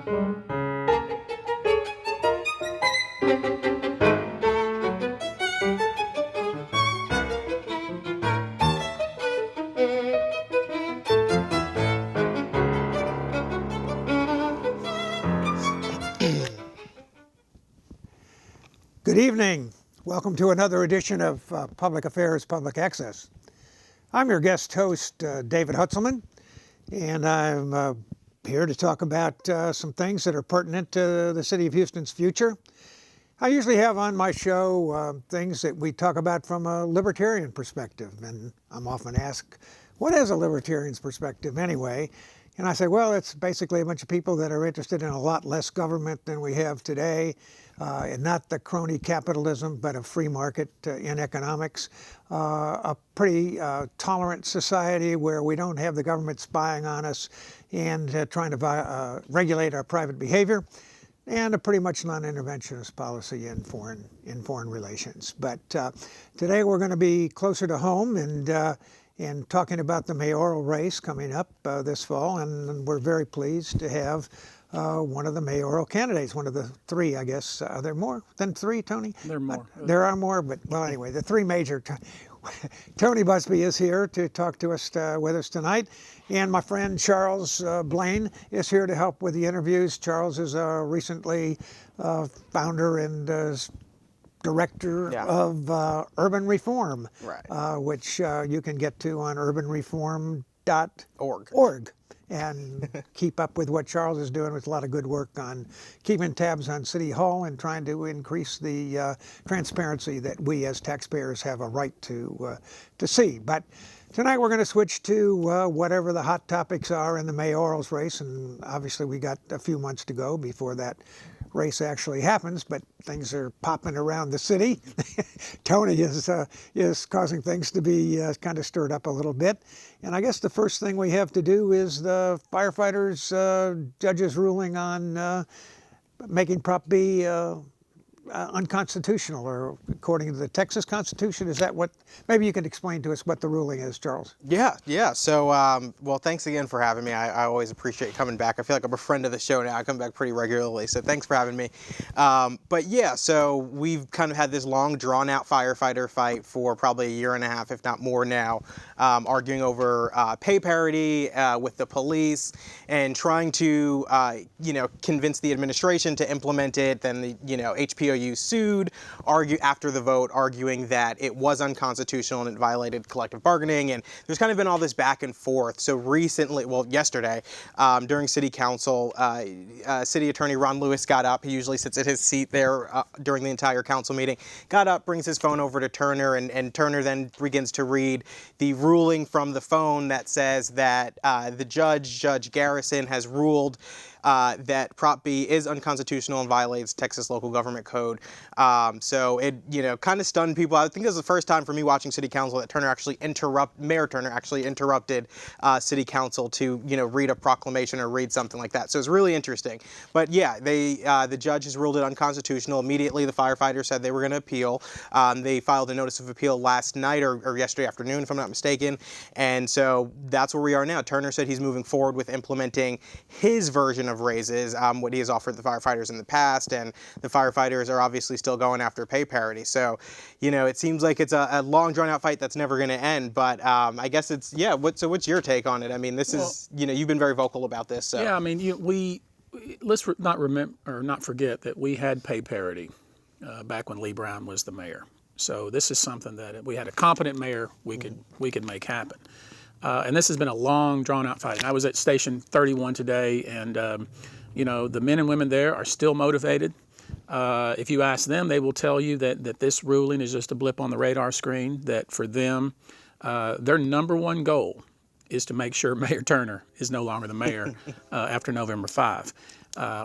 Good evening. Welcome to another edition of Public Affairs, Public Access. I'm your guest host, David Hutzelman, and I'm here to talk about some things that are pertinent to the City of Houston's future. I usually have on my show things that we talk about from a libertarian perspective, and I'm often asked, what is a libertarian's perspective anyway? And I say, well, it's basically a bunch of people that are interested in a lot less government than we have today, and not the crony capitalism, but a free market in economics, a pretty tolerant society where we don't have the government spying on us and trying to regulate our private behavior, and a pretty much non-interventionist policy in foreign relations. But today we're going to be closer to home and talking about the mayoral race coming up this fall, and we're very pleased to have one of the mayoral candidates, one of the three, I guess. Are there more than three, Tony? There are more. There are more, but well, anyway, the three major. Tony Buzbee is here to talk to us with us tonight, and my friend Charles Blain is here to help with the interviews. Charles is recently founder and director of Urban Reform, right. Which you can get to on urbanreform.org. And keep up with what Charles is doing with a lot of good work on keeping tabs on City Hall and trying to increase the transparency that we as taxpayers have a right to see. But tonight we're going to switch to whatever the hot topics are in the mayoral's race, and obviously we got a few months to go before that race actually happens, but things are popping around the city. Tony is causing things to be kind of stirred up a little bit. And I guess the first thing we have to do is the firefighters' judge's ruling on making Prop B unconstitutional, or according to the Texas Constitution. Is that what? Maybe you can explain to us what the ruling is, Charles. Yeah. So, well, thanks again for having me. I always appreciate coming back. I feel like I'm a friend of the show now. I come back pretty regularly, so thanks for having me. But yeah, so we've kind of had this long, drawn-out firefighter fight for probably a year and a half, if not more now, arguing over pay parity with the police and trying to, convince the administration to implement it. Then the, HPOU sued, after the vote, arguing that it was unconstitutional and it violated collective bargaining. And there's kind of been all this back and forth. So recently, well, yesterday, during City Council, City Attorney Ron Lewis got up. He usually sits at his seat there during the entire council meeting. Got up, brings his phone over to Turner, and Turner then begins to read the ruling from the phone that says that the Judge Garrison, has ruled that Prop B is unconstitutional and violates Texas local government code. So it, kind of stunned people. I think it was the first time for me watching City Council that Mayor Turner actually interrupted City Council to, read a proclamation or read something like that. So it's really interesting. But yeah, the judge has ruled it unconstitutional. Immediately, the firefighters said they were going to appeal. They filed a notice of appeal last night or yesterday afternoon, if I'm not mistaken. And so that's where we are now. Turner said he's moving forward with implementing his version of raises, what he has offered the firefighters in the past, and the firefighters are obviously still going after pay parity. So, it seems like it's a long, drawn-out fight that's never going to end. But I guess it's So what's your take on it? I mean, this is you've been very vocal about this. So. Yeah, I mean, let's not forget that we had pay parity back when Lee Brown was the mayor. So this is something that if we had a competent mayor, we could make happen. And this has been a long, drawn-out fight. And I was at Station 31 today, and the men and women there are still motivated. If you ask them, they will tell you that this ruling is just a blip on the radar screen, that for them, their number one goal is to make sure Mayor Turner is no longer the mayor after November 5,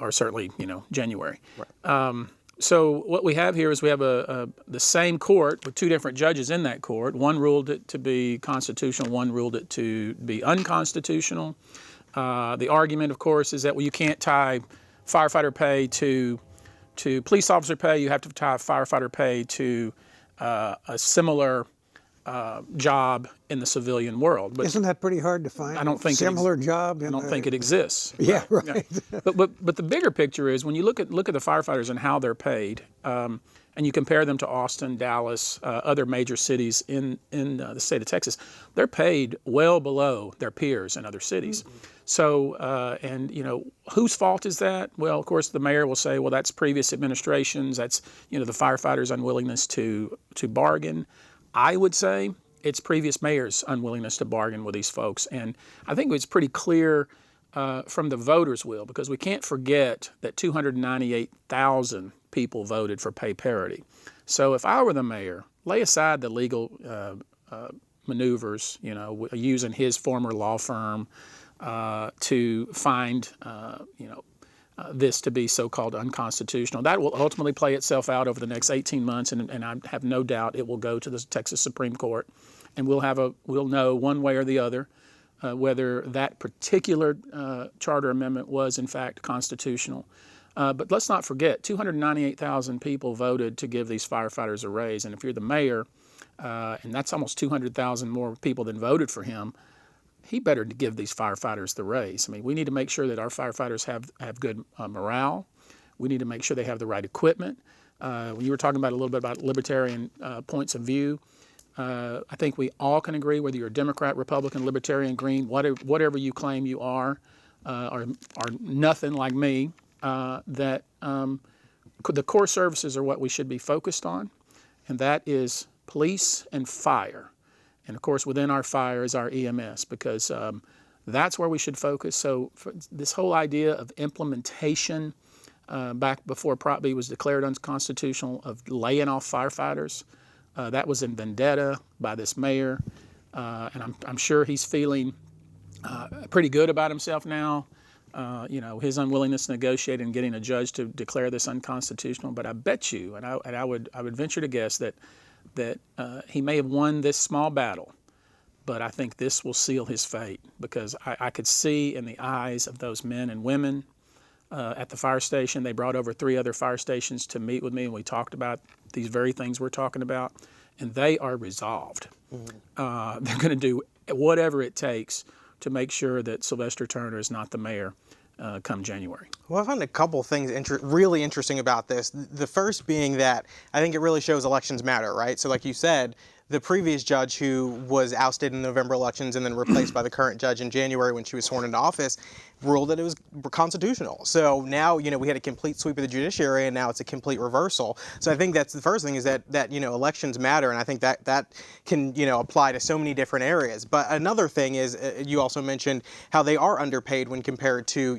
or certainly, January. Right. So what we have here is we have the same court with two different judges in that court. One ruled it to be constitutional, one ruled it to be unconstitutional. The argument, of course, is that, you can't tie firefighter pay to police officer pay. You have to tie firefighter pay to a similar job in the civilian world. But Isn't that pretty hard to find? I don't think similar job. I don't think it exists. Yeah, right. But the bigger picture is when you look at the firefighters and how they're paid, and you compare them to Austin, Dallas, other major cities in the state of Texas, they're paid well below their peers in other cities. So, and whose fault is that? Well, of course, the mayor will say, well, that's previous administrations. That's the firefighters' unwillingness to bargain. I would say it's previous mayors' unwillingness to bargain with these folks. And I think it's pretty clear from the voters' will, because we can't forget that 298,000 people voted for pay parity. So if I were the mayor, lay aside the legal maneuvers, using his former law firm to find, this to be so-called unconstitutional. That will ultimately play itself out over the next 18 months, and I have no doubt it will go to the Texas Supreme Court, and we'll know one way or the other whether that particular charter amendment was in fact constitutional. But let's not forget, 298,000 people voted to give these firefighters a raise, and if you're the mayor, and that's almost 200,000 more people than voted for him, he better give these firefighters the raise. I mean, we need to make sure that our firefighters have good morale. We need to make sure they have the right equipment. You were talking about a little bit about libertarian points of view. I think we all can agree, whether you're a Democrat, Republican, Libertarian, Green, whatever you claim you are nothing like me, that the core services are what we should be focused on, and that is police and fire. And of course, within our fire is our EMS, because that's where we should focus. So for this whole idea of implementation back before Prop B was declared unconstitutional, of laying off firefighters, that was in vendetta by this mayor. And I'm sure he's feeling pretty good about himself now. His unwillingness to negotiate and getting a judge to declare this unconstitutional. But I bet you, and I would venture to guess that he may have won this small battle, but I think this will seal his fate, because I could see in the eyes of those men and women at the fire station. They brought over 3 other fire stations to meet with me, and we talked about these very things we're talking about, and they are resolved. Mm-hmm. They're going to do whatever it takes to make sure that Sylvester Turner is not the mayor come January. Well, I found a couple things really interesting about this. The first being that I think it really shows elections matter, right? So like you said, the previous judge who was ousted in the November elections and then replaced by the current judge in January when she was sworn into office ruled that it was constitutional. So now, we had a complete sweep of the judiciary, and now it's a complete reversal. So I think that's the first thing, is that elections matter, and I think that can, apply to so many different areas. But another thing is, you also mentioned how they are underpaid when compared to,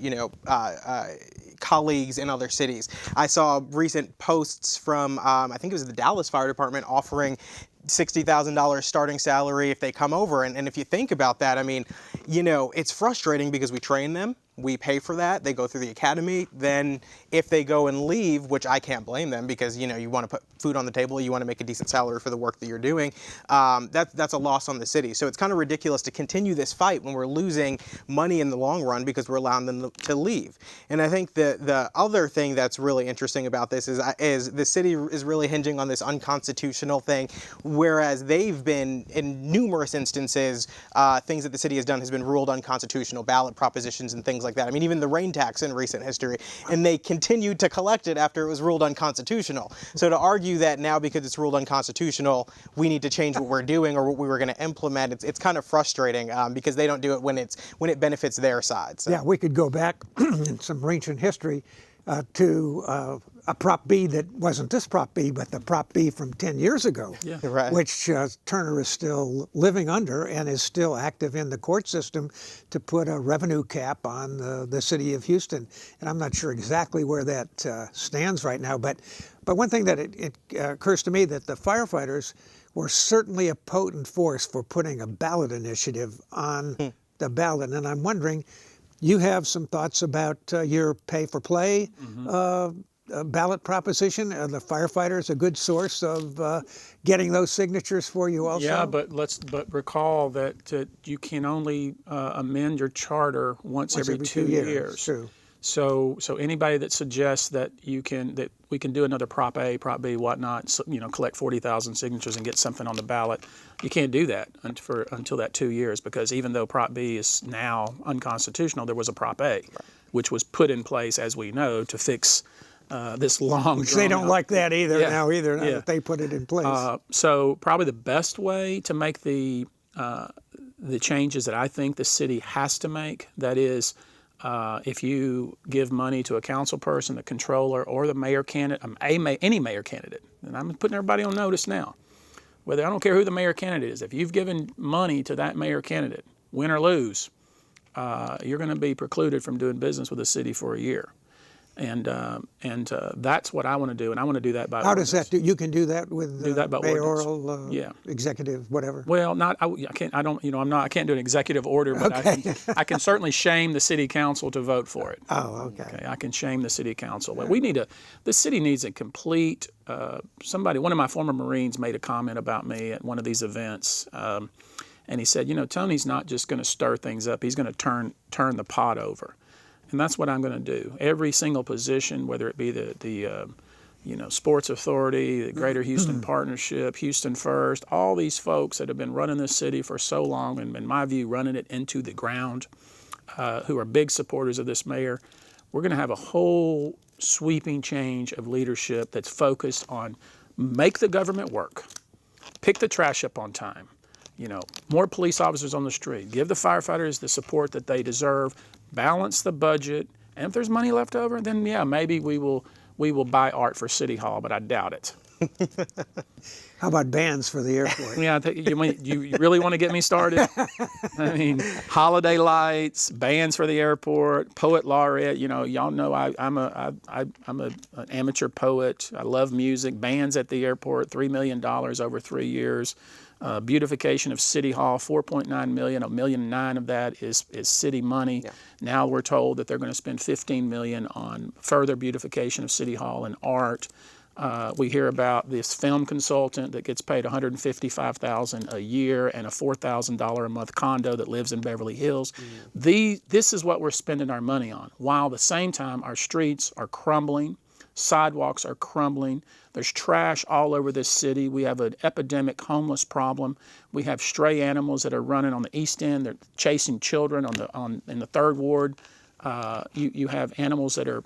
colleagues in other cities. I saw recent posts from, I think it was the Dallas Fire Department, offering $60,000 starting salary if they come over. And if you think about that, I mean, it's frustrating because we train them. We pay for that. They go through the academy. Then if they go and leave, which I can't blame them, because, you want to put food on the table, you want to make a decent salary for the work that you're doing, that's a loss on the city. So it's kind of ridiculous to continue this fight when we're losing money in the long run because we're allowing them to leave. And I think the other thing that's really interesting about this is the city is really hinging on this unconstitutional thing, whereas they've been, in numerous instances, things that the city has done has been ruled unconstitutional, ballot propositions and things like that. I mean, even the rain tax in recent history, and they continued to collect it after it was ruled unconstitutional. So to argue that now, because it's ruled unconstitutional, we need to change what we're doing or what we were going to implement, it's kind of frustrating because they don't do it when it benefits their side. So. Yeah, we could go back in some ancient history to a Prop B that wasn't this Prop B, but the Prop B from 10 years ago, Yeah. Right. which Turner is still living under and is still active in the court system to put a revenue cap on the city of Houston. And I'm not sure exactly where that stands right now, but one thing that it occurs to me, that the firefighters were certainly a potent force for putting a ballot initiative on the ballot. And I'm wondering, you have some thoughts about your pay for play ballot proposition? Are the firefighters a good source of getting those signatures for you also? Yeah, but recall that you can only amend your charter once every 2 years. True. So anybody that suggests that we can do another Prop A, Prop B, whatnot, so, collect 40,000 signatures and get something on the ballot, you can't do that until that 2 years, because even though Prop B is now unconstitutional, there was a Prop A, which was put in place, as we know, to fix this long. Which they don't like that either now Yeah. that they put it in place. So probably the best way to make the changes that I think the city has to make, that is, if you give money to a council person, the controller, or the mayor candidate, any mayor candidate, and I'm putting everybody on notice now, whether I don't care who the mayor candidate is, if you've given money to that mayor candidate, win or lose, you're going to be precluded from doing business with the city for a year. And that's what I want to do, and I want to do that by How ordinance. does that do? You can do that with Do that by mayoral, Yeah. executive, whatever. Well, I can't. I don't. I can't do an executive order, but I can certainly shame the city council to vote for it. Oh, okay. Okay, I can shame the city council. But the city needs a complete. One of my former Marines made a comment about me at one of these events, and he said, Tony's not just going to stir things up; he's going to turn the pot over. And that's what I'm going to do. Every single position, whether it be the Sports Authority, the Greater Houston Partnership, Houston First, all these folks that have been running this city for so long, and in my view, running it into the ground, who are big supporters of this mayor, we're going to have a whole sweeping change of leadership that's focused on make the government work, pick the trash up on time, more police officers on the street, give the firefighters the support that they deserve, balance the budget, and if there's money left over, then maybe we will buy art for City Hall, but I doubt it. How about bans for the airport? Yeah, you really want to get me started? I mean, holiday lights, bans for the airport, poet laureate. Y'all know I'm an amateur poet. I love music. Bans at the airport, $3 million over 3 years. Beautification of City Hall, $4.9 million. $1.9 million of that is city money. Yeah. Now we're told that they're going to spend $15 million on further beautification of City Hall and art. We hear about this film consultant that gets paid $155,000 a year and a $4,000 a month condo that lives in Beverly Hills. This is what we're spending our money on, while at the same time our streets are crumbling, sidewalks are crumbling, there's trash all over this city. We have an epidemic homeless problem. We have stray animals that are running on the east end. They're chasing children in the third ward. You have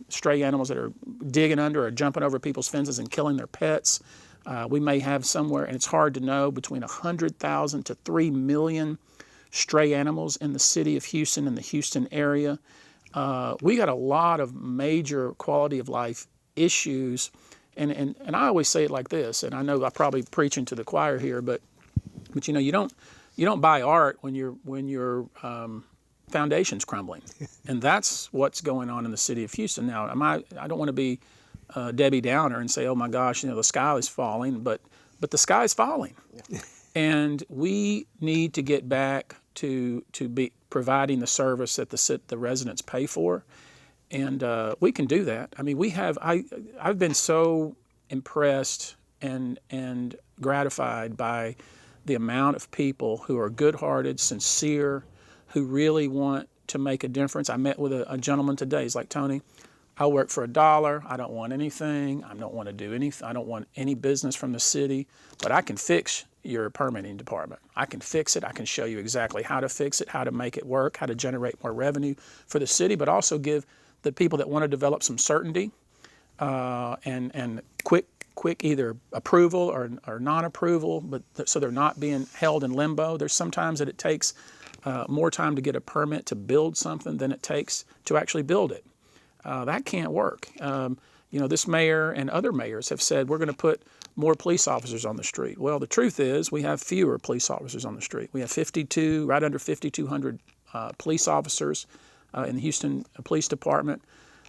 stray animals that are digging under or jumping over people's fences and killing their pets. We may have somewhere, and it's hard to know, between 100,000 to 3 million stray animals in the city of Houston and the Houston area. We got a lot of major quality of life issues, and I always say it like this, and I know I'm probably preaching to the choir here, but you don't buy art when your foundation's crumbling, and that's what's going on in the city of Houston now. I don't want to be Debbie Downer and say, oh my gosh, the sky is falling, but the sky is falling, and we need to get back to be providing the service that the residents pay for. And we can do that. I mean, I've been so impressed and gratified by the amount of people who are good-hearted, sincere, who really want to make a difference. I met with a gentleman today. He's like, Tony, I work for $1. I don't want anything. I don't want to do anything. I don't want any business from the city, but I can fix your permitting department. I can fix it. I can show you exactly how to fix it, how to make it work, how to generate more revenue for the city, but also give the people that want to develop some certainty and quick either approval or non-approval, but so they're not being held in limbo. There's sometimes that it takes more time to get a permit to build something than it takes to actually build it. That can't work. This mayor and other mayors have said we're going to put more police officers on the street. Well, the truth is we have fewer police officers on the street. We have right under 5,200 police officers in the Houston Police Department.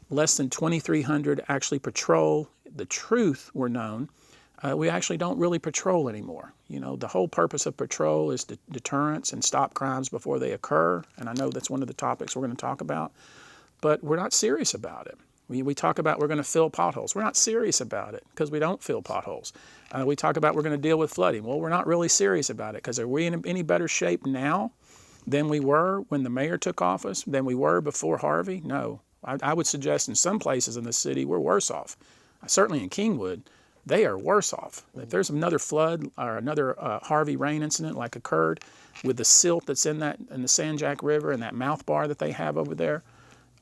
Less than 2,300 actually patrol. The truth were known. We actually don't really patrol anymore. The whole purpose of patrol is deterrence and stop crimes before they occur. And I know that's one of the topics we're going to talk about. But we're not serious about it. We talk about we're going to fill potholes. We're not serious about it because we don't fill potholes. We talk about we're going to deal with flooding. Well, we're not really serious about it because are we in any better shape now than we were when the mayor took office, than we were before Harvey? No, I would suggest in some places in the city we're worse off. Certainly in Kingwood, they are worse off. If there's another flood or another Harvey rain incident like occurred with the silt that's in the Sanjack River and that mouth bar that they have over there,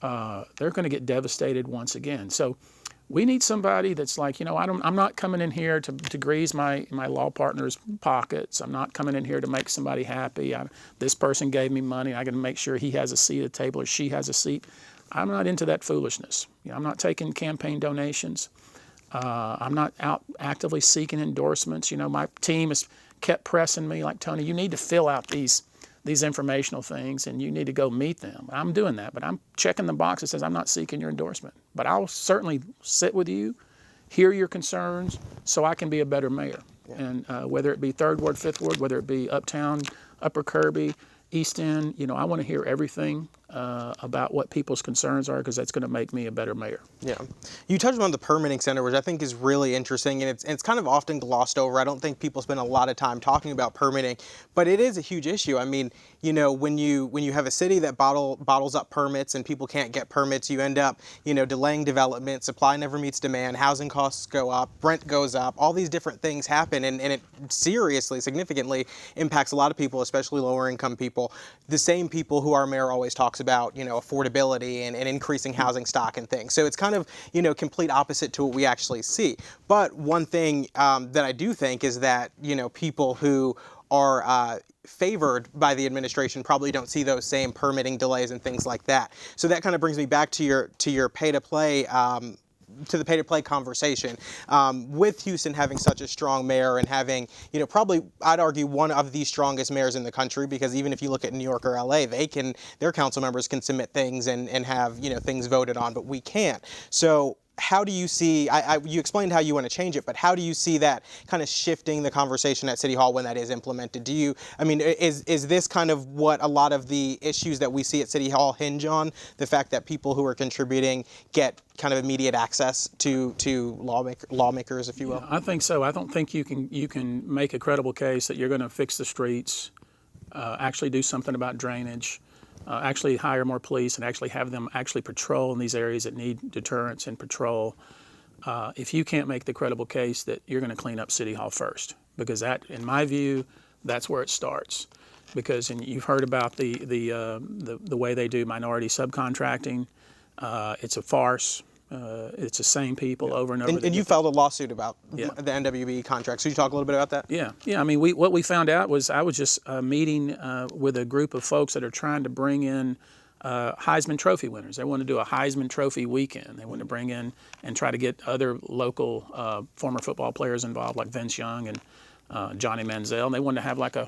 they're going to get devastated once again. So we need somebody that's like, I'm not coming in here to grease my law partner's pockets. I'm not coming in here to make somebody happy. This person gave me money. I got to make sure he has a seat at the table or she has a seat. I'm not into that foolishness. I'm not taking campaign donations. I'm not out actively seeking endorsements. My team has kept pressing me like, Tony, you need to fill out these informational things and you need to go meet them. I'm doing that, but I'm checking the box that says I'm not seeking your endorsement. But I'll certainly sit with you, hear your concerns, so I can be a better mayor. Yeah. And whether it be 3rd Ward, 5th Ward, whether it be Uptown, Upper Kirby, East End, I want to hear everything about what people's concerns are, because that's going to make me a better mayor. Yeah. You touched on the permitting center, which I think is really interesting, and it's kind of often glossed over. I don't think people spend a lot of time talking about permitting, but it is a huge issue. I mean, when you have a city that bottles up permits and people can't get permits, you end up, delaying development, supply never meets demand, housing costs go up, rent goes up, all these different things happen, and it seriously, significantly impacts a lot of people, especially lower income people, the same people who our mayor always talks about, affordability and increasing housing stock and things. So it's kind of, complete opposite to what we actually see. But one thing that I do think is that, people who are favored by the administration probably don't see those same permitting delays and things like that. So that kind of brings me back to your pay-to-play to the pay-to-play conversation. With Houston having such a strong mayor and having, probably, I'd argue, one of the strongest mayors in the country, because even if you look at New York or LA, their council members can submit things and have, things voted on, but we can't. So how do you see, you explained how you want to change it, but how do you see that kind of shifting the conversation at City Hall when that is implemented? Is this kind of what a lot of the issues that we see at City Hall hinge on? The fact that people who are contributing get kind of immediate access to lawmakers, if you will? Yeah, I think so. I don't think you can make a credible case that you're going to fix the streets, actually do something about drainage, actually hire more police and actually have them actually patrol in these areas that need deterrence and patrol, if you can't make the credible case that you're going to clean up City Hall first. Because that, in my view, that's where it starts. Because, and you've heard about the way they do minority subcontracting. It's a farce. It's the same people over and over. And you filed a lawsuit about the NWB contract. So you talk a little bit about that? Yeah. I mean, what we found out was I was just meeting with a group of folks that are trying to bring in Heisman Trophy winners. They want to do a Heisman Trophy weekend. They want to bring in and try to get other local former football players involved, like Vince Young and Johnny Manziel. And they wanted to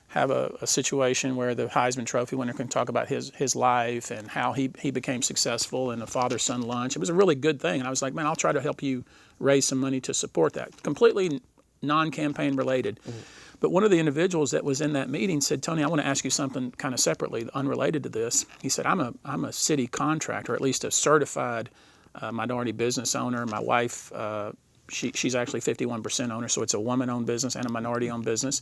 have a situation where the Heisman Trophy winner can talk about his life and how he became successful in a father-son lunch. It was a really good thing. And I was like, man, I'll try to help you raise some money to support that. Completely non-campaign related. Mm-hmm. But one of the individuals that was in that meeting said, Tony, I want to ask you something kind of separately, unrelated to this. He said, I'm a city contractor, or at least a certified minority business owner. My wife, she's actually 51% owner, so it's a woman-owned business and a minority-owned business.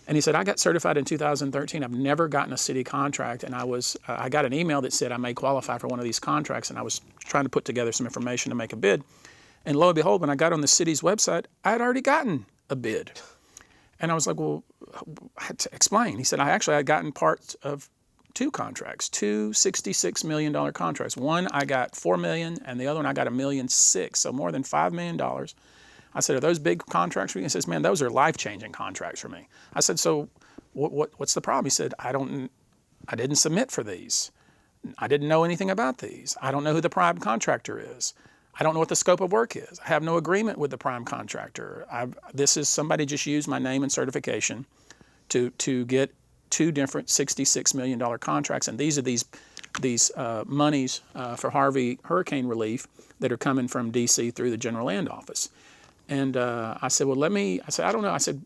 And he said, I got certified in 2013. I've never gotten a city contract. And I got an email that said I may qualify for one of these contracts. And I was trying to put together some information to make a bid. And lo and behold, when I got on the city's website, I had already gotten a bid. And I was like, well, I had to explain. He said, I had gotten parts of two contracts, two $66 million contracts. One, I got $4 million, and the other one, I got $1.6 million, so more than $5 million. I said, are those big contracts for you? He says, man, those are life-changing contracts for me. I said, so what's the problem? He said, I didn't submit for these. I didn't know anything about these. I don't know who the prime contractor is. I don't know what the scope of work is. I have no agreement with the prime contractor. This is somebody just used my name and certification to get two different $66 million contracts. And these are these monies for Harvey hurricane relief that are coming from D.C. through the General Land Office. And I said, well, I don't know. I said,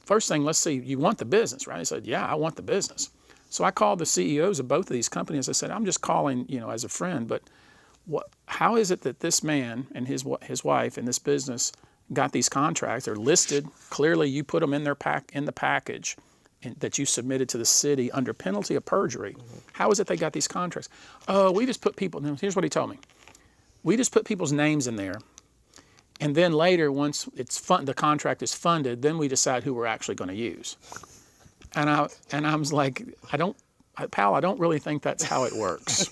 first thing, let's see, you want the business, right? He said, yeah, I want the business. So I called the CEOs of both of these companies. I said, I'm just calling, as a friend, but how is it that this man and his wife in this business got these contracts? They're listed. Clearly, you put them in the package that you submitted to the city under penalty of perjury. How is it they got these contracts? Oh, we just put people, here's what he told me. We just put people's names in there. And then later, once the contract is funded, then we decide who we're actually going to use. And I was like, pal, I don't really think that's how it works.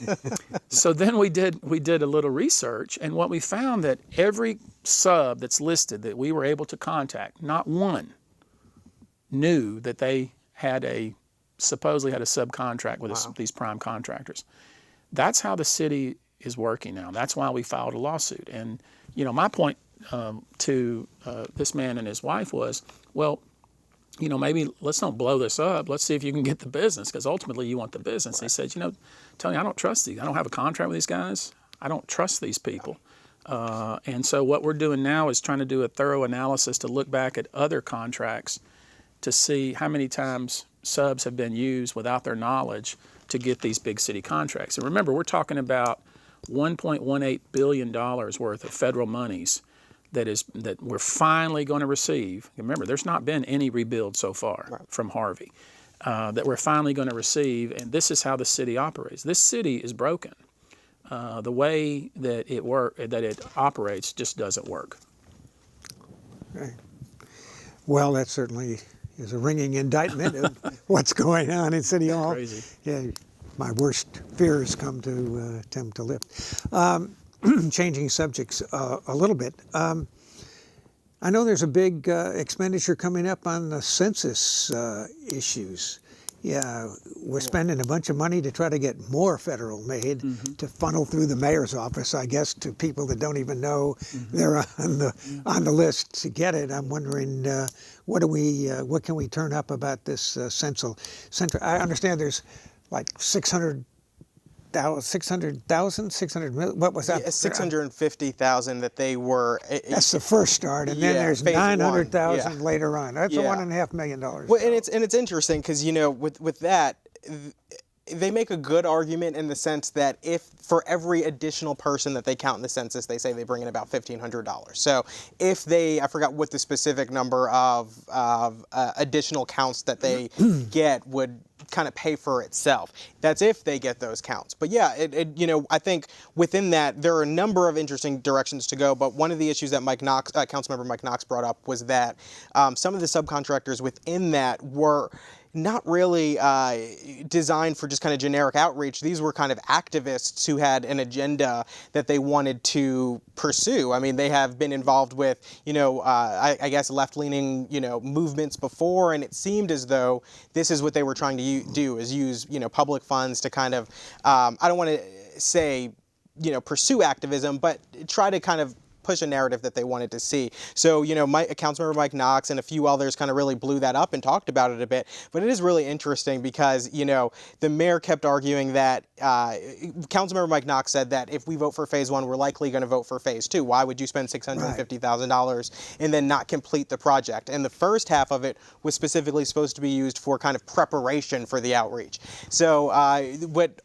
So then we did a little research, and what we found that every sub that's listed that we were able to contact, not one knew that they supposedly had a subcontract with these prime contractors. That's how the city is working now. That's why we filed a lawsuit. And my point to this man and his wife was, well, maybe let's not blow this up. Let's see if you can get the business, because ultimately you want the business. Right. He said, Tony, I don't trust these. I don't have a contract with these guys. I don't trust these people. And so what we're doing now is trying to do a thorough analysis to look back at other contracts to see how many times subs have been used without their knowledge to get these big city contracts. And remember, we're talking about $1.18 billion worth of federal monies that we're finally going to receive. Remember, there's not been any rebuild so far from Harvey that we're finally going to receive, and this is how the city operates. This city is broken. The way that it operates just doesn't work. Okay. Well, that certainly is a ringing indictment of what's going on in City Hall. Crazy. Yeah, my worst fears come to live. Changing subjects a little bit. I know there's a big expenditure coming up on the census issues. Yeah, we're spending a bunch of money to try to get more federal made to funnel through the mayor's office, I guess, to people that don't even know they're on the list to get it. I'm wondering what can we turn up about this central? I understand there's like 600 million, what was that? 650,000 that they were. That's the first start, and then there's 900,000 later on. That's a $1.5 million. Well, and it's interesting because with that, they make a good argument in the sense that if for every additional person that they count in the census, they say they bring in about $1,500. So if I forgot what the specific number of additional counts that they get would kind of pay for itself. That's if they get those counts. But yeah, I think within that there are a number of interesting directions to go. But one of the issues that Councilmember Mike Knox brought up was that some of the subcontractors within that were not really designed for just kind of generic outreach. These were kind of activists who had an agenda that they wanted to pursue. I mean, they have been involved with, I guess, left-leaning, movements before, and it seemed as though this is what they were trying to do, is use, public funds to kind of, I don't want to say, pursue activism, but try to kind of push a narrative that they wanted to see. So, Councilmember Mike Knox and a few others kind of really blew that up and talked about it a bit. But it is really interesting because, the mayor kept arguing that Councilmember Mike Knox said that if we vote for phase one, we're likely going to vote for phase two. Why would you spend $650,000 and then not complete the project? And the first half of it was specifically supposed to be used for kind of preparation for the outreach. So what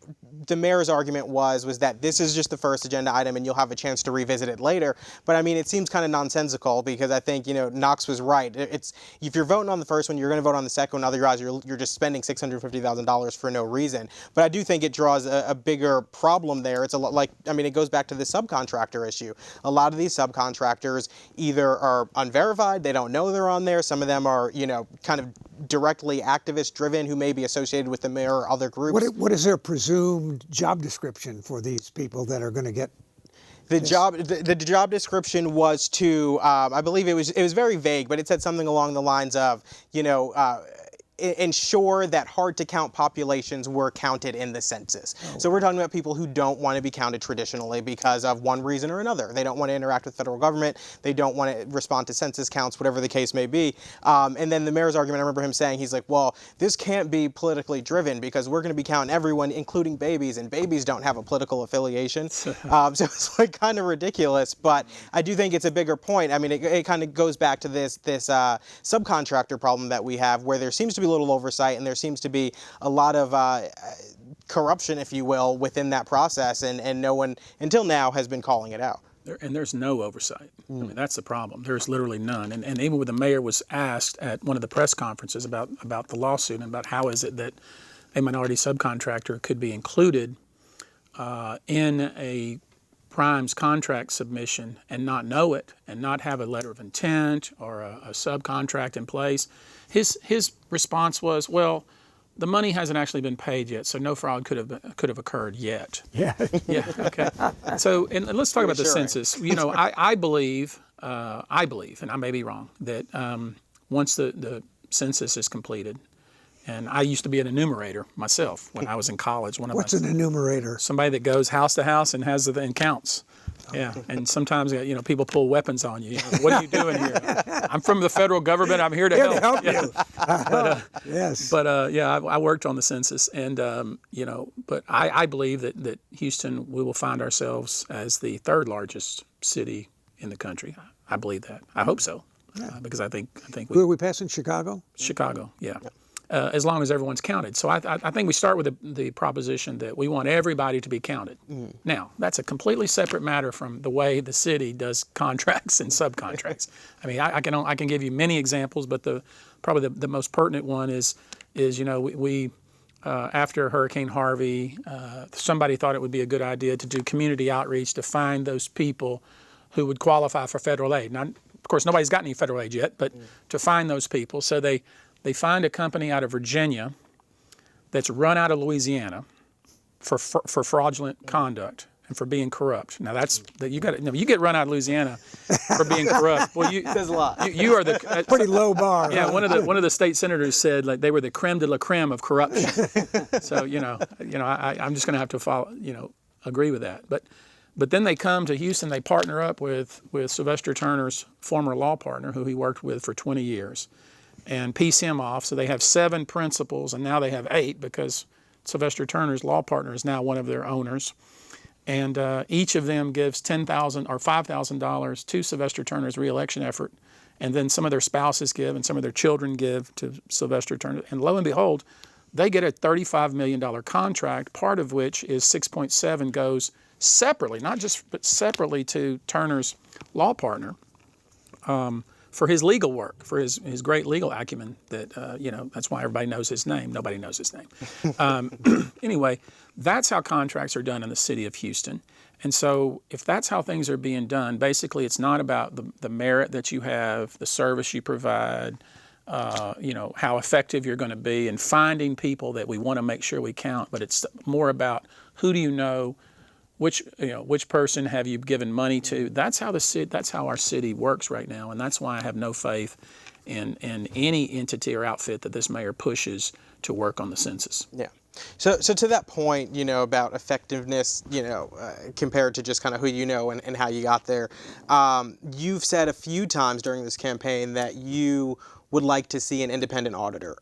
the mayor's argument was that this is just the first agenda item and you'll have a chance to revisit it later. But I mean, it seems kind of nonsensical because I think, Knox was right. It's if you're voting on the first one, you're going to vote on the second one. Otherwise, you're just spending $650,000 for no reason. But I do think it draws a bigger problem there. It's a lot like, it goes back to the subcontractor issue. A lot of these subcontractors either are unverified, they don't know they're on there. Some of them are, kind of directly activist driven who may be associated with the mayor or other groups. What is their presumed job description for these people that are going to get? The job description was to, I believe it was very vague, but it said something along the lines of, ensure that hard-to-count populations were counted in the census. Oh. So we're talking about people who don't want to be counted traditionally because of one reason or another. They don't want to interact with federal government. They don't want to respond to census counts, whatever the case may be. And then the mayor's argument, I remember him saying, he's like, well, this can't be politically driven because we're going to be counting everyone, including babies, and babies don't have a political affiliation. So it's like kind of ridiculous, but I do think it's a bigger point. I mean, it kind of goes back to this subcontractor problem that we have where there seems to be a little oversight and there seems to be a lot of corruption, if you will, within that process, and no one until now has been calling it out. There's no oversight. I mean, that's the problem. There's literally none. And even when the mayor was asked at one of the press conferences about the lawsuit and about how is it that a minority subcontractor could be included in a Prime's contract submission and not know it and not have a letter of intent or a subcontract in place, his response was, well, the money hasn't actually been paid yet, so no fraud could have occurred yet. Yeah. Yeah. Okay. So, and let's talk about the Reassuring. census. You know, I believe, and I may be wrong, that once the census is completed, and I used to be an enumerator myself when I was in college. What's an enumerator? Somebody that goes house to house and and counts. Yeah, and sometimes people pull weapons on you. What are you doing here? I'm from the federal government. I'm here to Here help. to help you. Yes. But yeah, I worked on the census, and but I believe that Houston, we will find ourselves as the third largest city in the country. I believe that. I hope so, because I think Who are we passing? Chicago? Chicago, yeah. As long as everyone's counted. So I think we start with the proposition that we want everybody to be counted. Now, that's a completely separate matter from the way the city does contracts and subcontracts. I mean, I can give you many examples, but probably the most pertinent one is we after Hurricane Harvey, somebody thought it would be a good idea to do community outreach to find those people who would qualify for federal aid. Now, of course, nobody's got any federal aid yet, but to find those people. So they find a company out of Virginia that's run out of Louisiana for fraudulent conduct and for being corrupt. Now you get run out of Louisiana for being corrupt. Well, Says a lot. You are the Pretty low bar. yeah. Huh? One of the state senators said like they were the creme de la creme of corruption. So I'm just going to have to follow agree with that. But then they come to Houston. They partner up with Sylvester Turner's former law partner, who he worked with for 20 years. And piece him off. So they have 7 principals, and now they have 8 because Sylvester Turner's law partner is now one of their owners. And each of them gives $10,000 or $5,000 to Sylvester Turner's reelection effort, and then some of their spouses give and some of their children give to Sylvester Turner. And lo and behold, they get a $35 million contract, part of which is 6.7 goes separately, but separately to Turner's law partner. For his legal work, for his great legal acumen that, that's why everybody knows his name. Nobody knows his name. Anyway, that's how contracts are done in the city of Houston. And so if that's how things are being done, basically it's not about the merit that you have, the service you provide, how effective you're going to be in finding people that we want to make sure we count, but it's more about who do you know, which person have you given money to? That's how our city works right now, and that's why I have no faith in any entity or outfit that this mayor pushes to work on the census. Yeah. So to that point, about effectiveness, compared to just kind of who you know and how you got there, you've said a few times during this campaign that you would like to see an independent auditor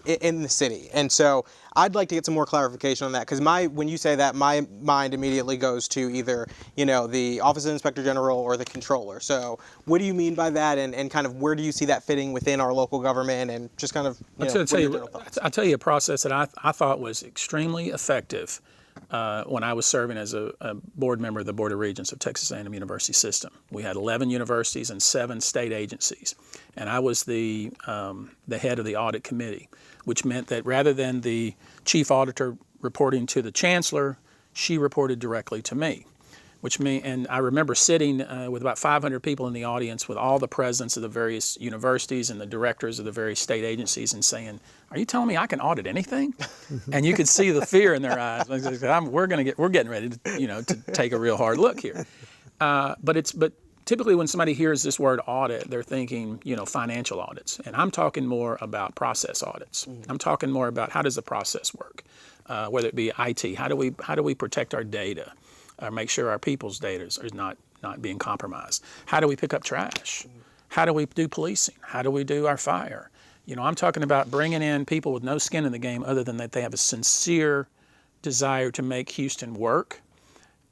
in the city. And so I'd like to get some more clarification on that, because when you say that, my mind immediately goes to either, the Office of Inspector General or the Controller. So what do you mean by that, and kind of where do you see that fitting within our local government, and just kind of, I'll tell you a process that I thought was extremely effective when I was serving as a board member of the Board of Regents of Texas A&M University System. We had 11 universities and 7 state agencies, and I was the head of the audit committee, which meant that rather than the chief auditor reporting to the chancellor, she reported directly to me. And I remember sitting with about 500 people in the audience with all the presidents of the various universities and the directors of the various state agencies and saying, "Are you telling me I can audit anything?" And you could see the fear in their eyes. We're getting ready to take a real hard look here. But typically when somebody hears this word audit, they're thinking, financial audits. And I'm talking more about process audits. I'm talking more about how does the process work, whether it be IT. How do we protect our data? Make sure our people's data is not being compromised. How do we pick up trash? How do we do policing? How do we do our fire? I'm talking about bringing in people with no skin in the game other than that they have a sincere desire to make Houston work,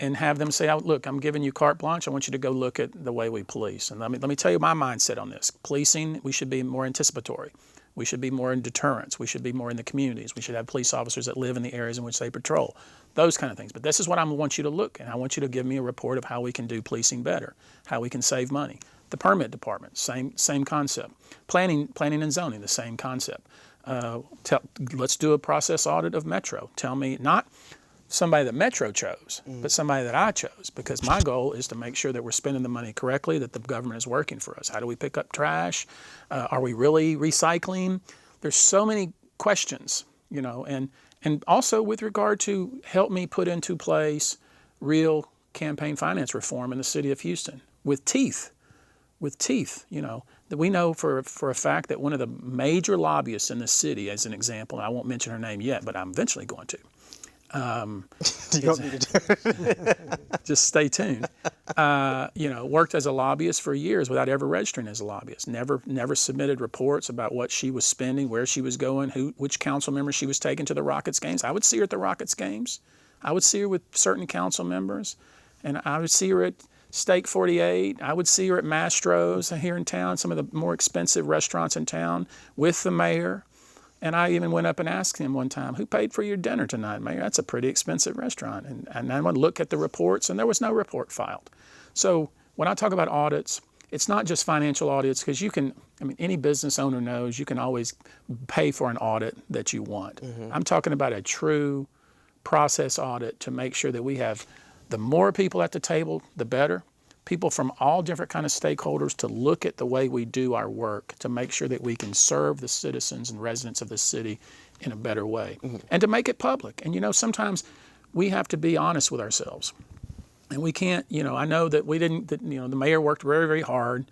and have them say, look, I'm giving you carte blanche. I want you to go look at the way we police. And let me tell you my mindset on this. Policing, we should be more anticipatory. We should be more in deterrence. We should be more in the communities. We should have police officers that live in the areas in which they patrol. Those kind of things. But this is what I want you to look at. I want you to give me a report of how we can do policing better, how we can save money. The permit department, same concept. Planning and zoning, the same concept. Let's do a process audit of Metro. Tell me, not somebody that Metro chose, but somebody that I chose, because my goal is to make sure that we're spending the money correctly, that the government is working for us. How do we pick up trash? Are we really recycling? There's so many questions, you know, and also with regard to help me put into place real campaign finance reform in the city of Houston with teeth, you know, that we know for a fact that one of the major lobbyists in the city, as an example, and I won't mention her name yet, but I'm eventually going to. You don't need to do it. Just stay tuned. You know, worked as a lobbyist for years without ever registering as a lobbyist. Never submitted reports about what she was spending, where she was going, which council members she was taking to the Rockets games. I would see her at the Rockets games. I would see her with certain council members, and I would see her at Steak 48. I would see her at Mastro's here in town, some of the more expensive restaurants in town, with the mayor. And I even went up and asked him one time, who paid for your dinner tonight, Mayor? That's a pretty expensive restaurant. And I would look at the reports, and there was no report filed. So when I talk about audits, it's not just financial audits, because you can, I mean, any business owner knows you can always pay for an audit that you want. I'm talking about a true process audit to make sure that we have the more people at the table, the better. People from all different kind of stakeholders to look at the way we do our work to make sure that we can serve the citizens and residents of the city in a better way, and to make it public. And, you know, sometimes we have to be honest with ourselves. And we can't, you know, I know that you know, the mayor worked very, very hard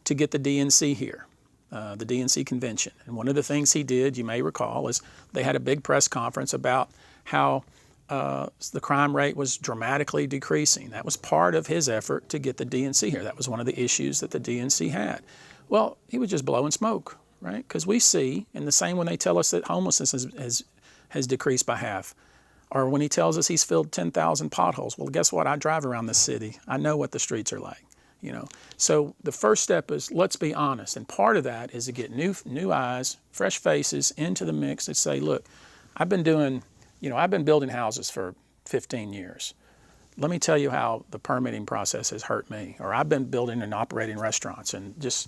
to get the DNC here, the DNC convention. And one of the things he did, you may recall, is they had a big press conference about how the crime rate was dramatically decreasing. That was part of his effort to get the DNC here. That was one of the issues that the DNC had. Well, he was just blowing smoke, right? Because we see, and the same when they tell us that homelessness has decreased by half, or when he tells us he's filled 10,000 potholes. Well, guess what? I drive around the city. I know what the streets are like, you know. So the first step is, let's be honest. And part of that is to get new eyes, fresh faces into the mix that say, look, I've been building houses for 15 years. Let me tell you how the permitting process has hurt me. Or I've been building and operating restaurants, and just,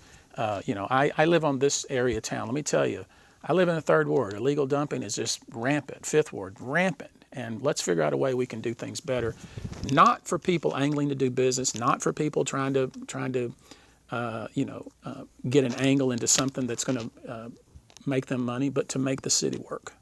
you know, I live on this area of town. Let me tell you, I live in the 3rd Ward. Illegal dumping is just rampant. 5th Ward, rampant. And let's figure out a way we can do things better. Not for people angling to do business, not for people trying to get an angle into something that's going to make them money, but to make the city work.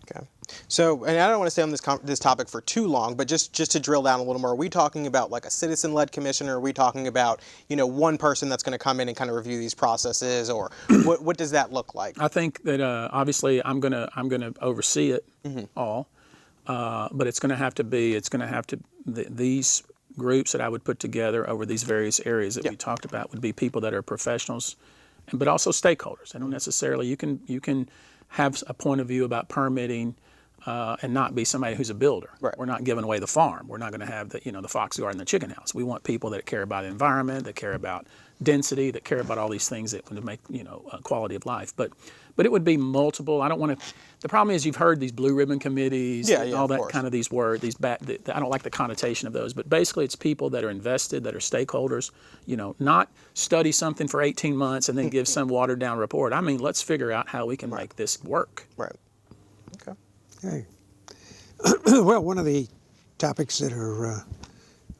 Okay. So, and I don't want to stay on this topic for too long, but just to drill down a little more, are we talking about like a citizen-led commission, or are we talking about, you know, one person that's going to come in and kind of review these processes, or what does that look like? I think that obviously I'm gonna oversee it all, but it's going to have to be these groups that I would put together over these various areas that we talked about would be people that are professionals, but also stakeholders. I don't necessarily you can have a point of view about permitting and not be somebody who's a builder. Right. We're not giving away the farm. We're not going to have the fox garden, the chicken house. We want people that care about the environment, that care about density, that care about all these things that would make a quality of life. But it would be multiple. I don't want to. The problem is you've heard these blue ribbon committees, and all that kind of these words. I don't like the connotation of those. But basically, it's people that are invested, that are stakeholders. Not study something for 18 months and then give some watered down report. I mean, let's figure out how we can make this work. Right. Okay. Okay. Well, one of the topics that are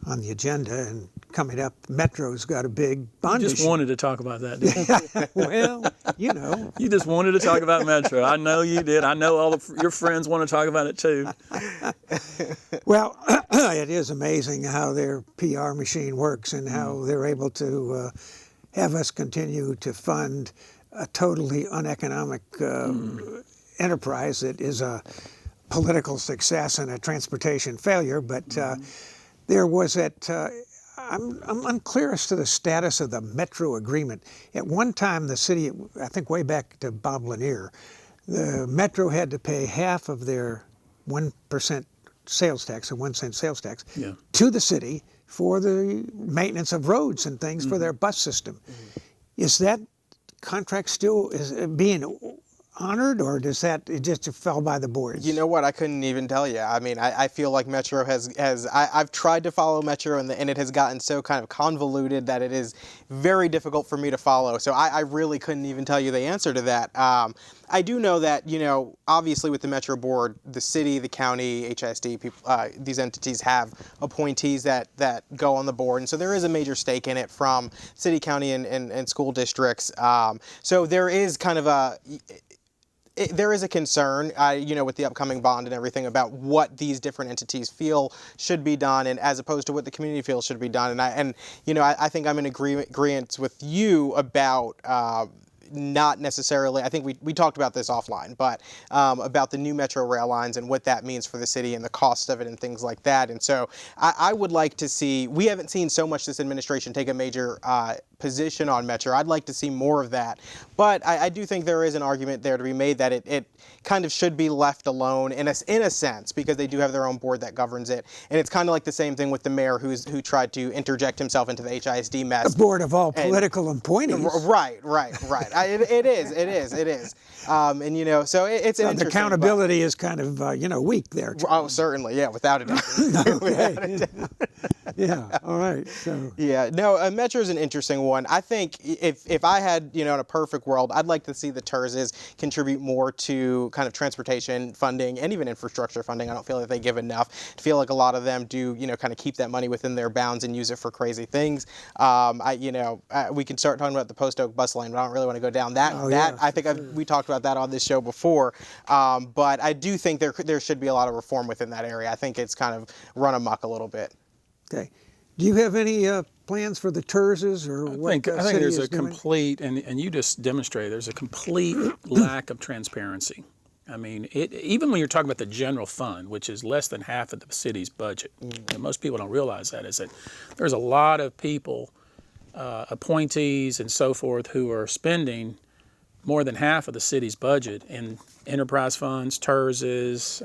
on the agenda and coming up, Metro's got a big bond You just issue. wanted to talk about that, didn't you? Well, you know. You just wanted to talk about Metro. I know you did. I know all your friends want to talk about it too. Well, it is amazing how their PR machine works and how they're able to have us continue to fund a totally uneconomic enterprise that is a political success and a transportation failure. But there was I'm unclear as to the status of the Metro agreement. At one time, the city, I think way back to Bob Lanier, the Metro had to pay half of their 1% sales tax, or 1 cent sales tax, to the city for the maintenance of roads and things for their bus system. Is that contract still being honored, or does it just fell by the boards? You know what? I couldn't even tell you. I mean, I feel like Metro I've tried to follow Metro, and it has gotten so kind of convoluted that it is very difficult for me to follow. So I really couldn't even tell you the answer to that. I do know that, obviously with the Metro Board, the city, the county, HISD, people, these entities have appointees that go on the board. And so there is a major stake in it from city, county, and school districts. So there is kind of there is a concern, with the upcoming bond and everything about what these different entities feel should be done, and as opposed to what the community feels should be done. And I think I'm in agreement with you about not necessarily, I think we talked about this offline, but about the new Metro rail lines and what that means for the city and the cost of it and things like that. And so I would like to see, we haven't seen so much this administration take a major position on Metro. I'd like to see more of that. But I do think there is an argument there to be made that it kind of should be left alone in a sense, because they do have their own board that governs it. And it's kind of like the same thing with the mayor who tried to interject himself into the HISD mess. The board of all political appointees. Right. It is. So it's an interesting. The accountability is kind of weak there. Oh, certainly, yeah, without a doubt. Without a doubt. Yeah. All right. So. Yeah. No, Metro is an interesting one. I think if I had, in a perfect world, I'd like to see the TERSs contribute more to kind of transportation funding and even infrastructure funding. I don't feel like they give enough. I feel like a lot of them do, kind of keep that money within their bounds and use it for crazy things. We can start talking about the Post Oak bus lane, but I don't really want to go down that. I think we talked about that on this show before. But I do think there should be a lot of reform within that area. I think it's kind of run amok a little bit. Okay. Do you have any plans for the TERSs or what? I think there's a complete, and you just demonstrated, there's a complete lack of transparency. I mean, even when you're talking about the general fund, which is less than half of the city's budget, and most people don't realize that, is that there's a lot of people, appointees and so forth, who are spending more than half of the city's budget in enterprise funds, TERSs,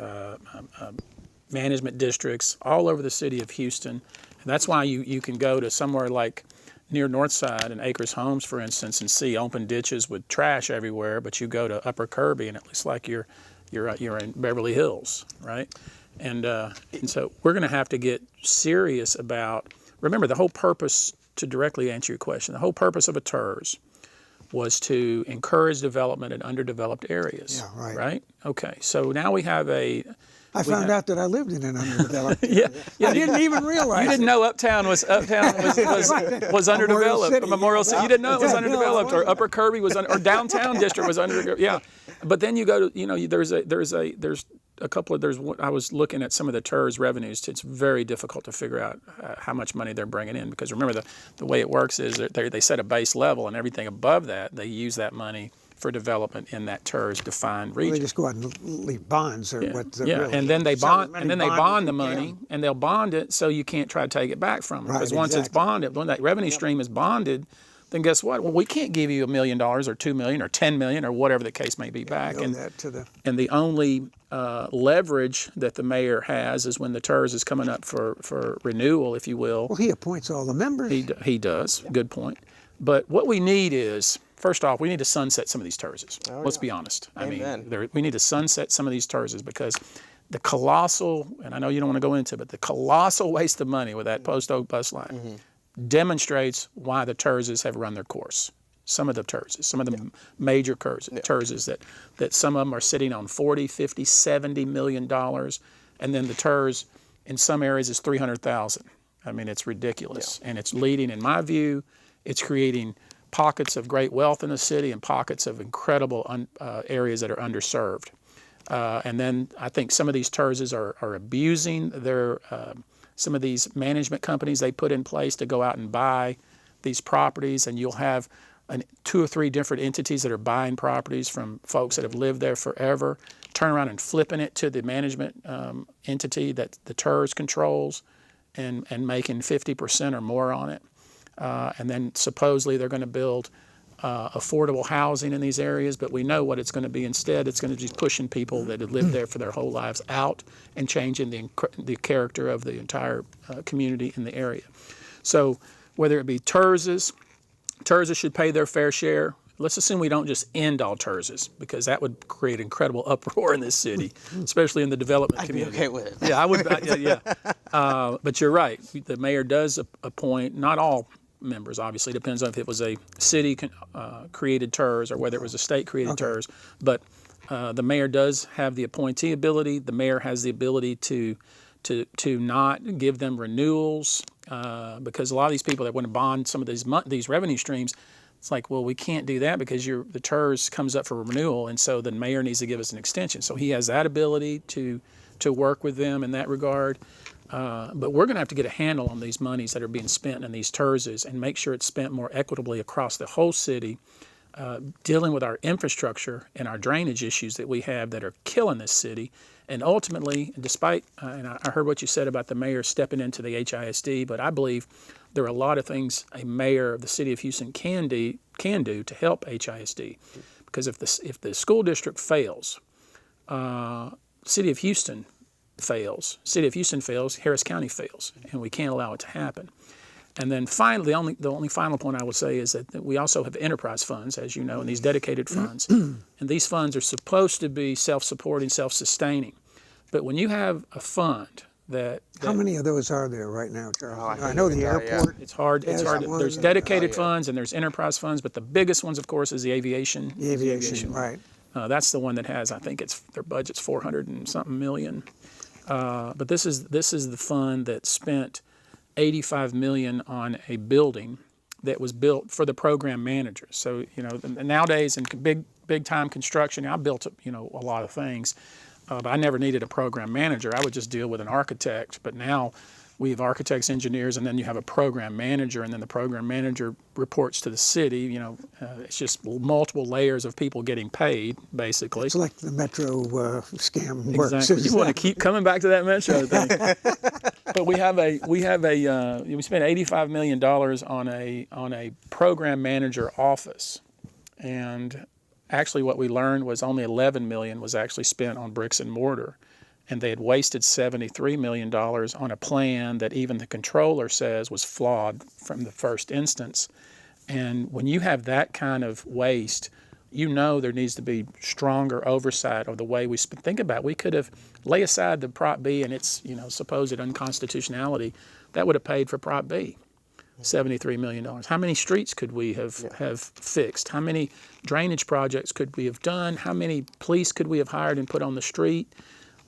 management districts all over the city of Houston. And that's why you can go to somewhere like near Northside and Acres Homes, for instance, and see open ditches with trash everywhere, but you go to Upper Kirby and it looks like you're in Beverly Hills, right? And so we're going to have to get serious about, remember the whole purpose, to directly answer your question, the whole purpose of a TERS was to encourage development in underdeveloped areas. Yeah, right. Right? Okay, so now we have I found out that I lived in an underdeveloped yeah, I didn't even realize. You didn't know Uptown was underdeveloped. Memorial City. You didn't know it was underdeveloped, or Upper Kirby was, or downtown district was underdeveloped. Yeah, but then you go to, there's a couple of, I was looking at some of the TERS revenues. It's very difficult to figure out how much money they're bringing in, because remember the way it works is they set a base level, and everything above that they use that money for development in that TERS defined region. Well, they just go out and leave bonds, or what? Really, and then they bond the money, and they'll bond it so you can't try to take it back from them, because once it's bonded, when that revenue stream is bonded, then guess what? Well, we can't give you $1 million or $2 million or $10 million or whatever the case may be back. And the only leverage that the mayor has is when the TERS is coming up for renewal, if you will. Well, he appoints all the members. He does. Good point. But what we need is, first off, we need to sunset some of these TERSs. Let's be honest. Amen. I mean, we need to sunset some of these TERSs, because the colossal, and I know you don't want to go into it, but the colossal waste of money with that Post Oak bus line demonstrates why the TERSs have run their course. Some of the TERSs, some of the major TERSs that some of them are sitting on $40, $50, $70 million, and then the TERS in some areas is $300,000. I mean, it's ridiculous, and it's leading, in my view, it's creating pockets of great wealth in the city and pockets of incredible areas that are underserved. And then I think some of these TERSs are abusing some of these management companies they put in place to go out and buy these properties, and you'll have 2 or 3 different entities that are buying properties from folks that have lived there forever, turn around and flipping it to the management entity that the TERS controls, and making 50% or more on it. And then supposedly they're going to build affordable housing in these areas, but we know what it's going to be instead. It's going to be pushing people that have lived there for their whole lives out and changing the character of the entire community in the area. So whether it be TERSs should pay their fair share. let's assume we don't just end all TERSs, because that would create incredible uproar in this city, especially in the development community. Okay with it. Yeah, I would. Yeah. But you're right. The mayor does appoint, not all members, obviously. It depends on if it was a city created TERS or whether it was a state created TERS. But the mayor does have the appointee ability. The mayor has the ability to not give them renewals, because a lot of these people that want to bond some of these revenue streams, it's like, well, we can't do that because the TERS comes up for renewal, and so the mayor needs to give us an extension. So he has that ability to work with them in that regard. But we're going to have to get a handle on these monies that are being spent in these TERSs and make sure it's spent more equitably across the whole city, dealing with our infrastructure and our drainage issues that we have that are killing this city. And ultimately, despite, and I heard what you said about the mayor stepping into the HISD, but I believe there are a lot of things a mayor of the city of Houston can do to help HISD. Because if the school district fails, city of Houston fails, Harris County fails, and we can't allow it to happen. And then finally, the only final point I would say is that we also have enterprise funds, as you know, and these dedicated funds. And these funds are supposed to be self-supporting, self-sustaining. But when you have a fund that How many of those are there right now, Charles? I know the airport. it's hard. has one. There's dedicated funds and there's enterprise funds, but the biggest ones, of course, is the aviation. The aviation, right. That's the one that has, I think their budget's 400 and something million. But this is the fund that spent $85 million on a building that was built for the program manager. So, nowadays in big time construction, I built, a lot of things, but I never needed a program manager. I would just deal with an architect. But now we have architects, engineers, and then you have a program manager, and then the program manager reports to the city. It's just multiple layers of people getting paid, basically. It's like the Metro scam works. Exactly. You want to keep coming back to that Metro thing. But we spent $85 million on a program manager office, and actually what we learned was only $11 million was actually spent on bricks and mortar. And they had wasted $73 million on a plan that even the controller says was flawed from the first instance. And when you have that kind of waste, there needs to be stronger oversight of the way we think about it. We could have lay aside the Prop B and its supposed unconstitutionality. That would have paid for Prop B, $73 million. How many streets could we have fixed? How many drainage projects could we have done? How many police could we have hired and put on the street?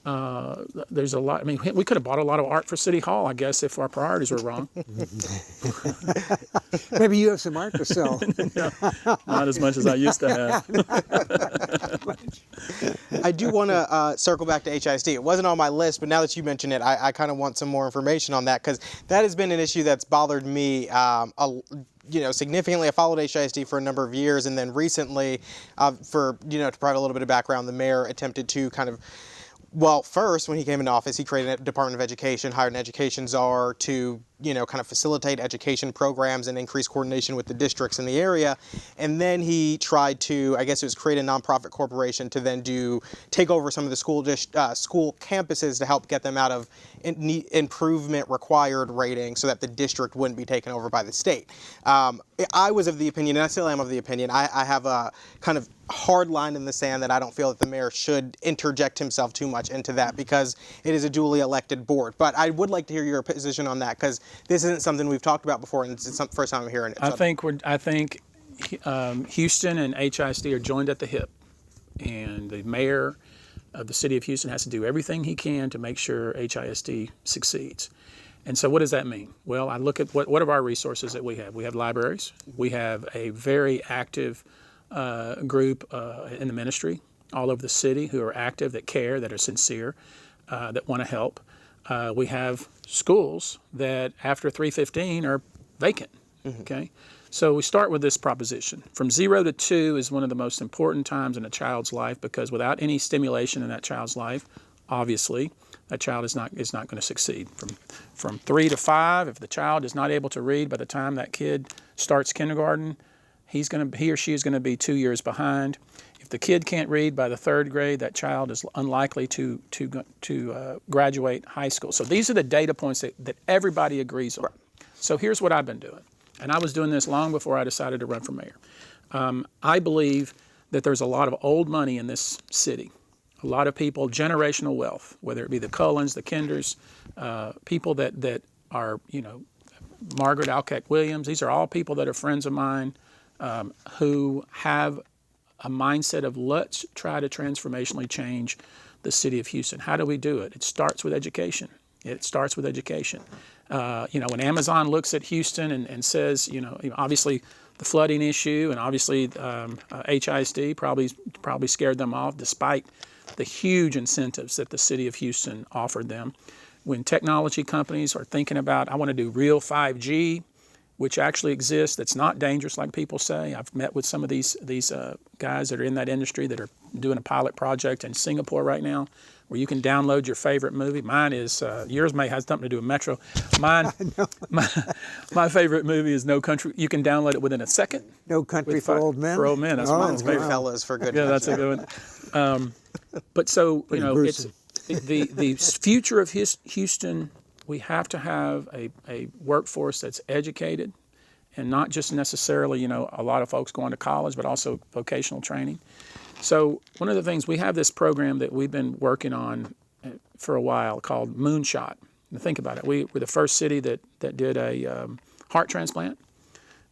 There's a lot. I mean, we could have bought a lot of art for City Hall, I guess, if our priorities were wrong. Maybe you have some art to sell. No, not as much as I used to have. I do want to circle back to HISD. It wasn't on my list, but now that you mention it, I kind of want some more information on that, because that has been an issue that's bothered me significantly. I followed HISD for a number of years, and then recently, to provide a little bit of background, the mayor attempted to first, when he came into office, he created a Department of Education, hired an education czar to, kind of facilitate education programs and increase coordination with the districts in the area. And then he tried to, create a nonprofit corporation to then take over some of the school campuses to help get them out of improvement required rating so that the district wouldn't be taken over by the state. I was of the opinion, and I still am of the opinion, I have a kind of hard line in the sand that I don't feel that the mayor should interject himself too much into that, because it is a duly elected board. But I would like to hear your position on that, because this isn't something we've talked about before, and it's the first time I'm hearing it. I think Houston and HISD are joined at the hip, and the mayor of the city of Houston has to do everything he can to make sure HISD succeeds. And so what does that mean? Well, I look at what are our resources that we have. We have libraries. We have a very active group in the ministry all over the city who are active, that care, that are sincere, that want to help. We have schools that after 3:15 are vacant. Okay, so we start with this proposition. From 0 to 2 is one of the most important times in a child's life, because without any stimulation in that child's life, obviously, that child is not going to succeed. From 3 to 5, if the child is not able to read by the time that kid starts kindergarten, he or she is going to be 2 years behind. If the kid can't read by the 3rd grade, that child is unlikely to graduate high school. So these are the data points that everybody agrees on. Right. So here's what I've been doing, and I was doing this long before I decided to run for mayor. I believe that there's a lot of old money in this city. A lot of people, generational wealth, whether it be the Cullens, the Kinders, people that are, Margaret Alcack Williams. These are all people that are friends of mine who have a mindset of let's try to transformationally change the city of Houston. How do we do it? It starts with education. When Amazon looks at Houston and says, obviously the flooding issue and obviously HISD probably scared them off despite the huge incentives that the city of Houston offered them. When technology companies are thinking about, I want to do real 5G, which actually exists, that's not dangerous like people say. I've met with some of these guys that are in that industry that are doing a pilot project in Singapore right now where you can download your favorite movie. Mine is, yours may have something to do with Metro. Mine, my favorite movie is No Country. You can download it within a second. No Country for Old Men? For Old Men, that's mine's favorite. Goodfellas for good. Yeah, that's a good one. But so, it's the future of Houston. We have to have a workforce that's educated and not just necessarily, a lot of folks going to college, but also vocational training. So one of the things, we have this program that we've been working on for a while called Moonshot. And think about it. We're the first city that did a heart transplant.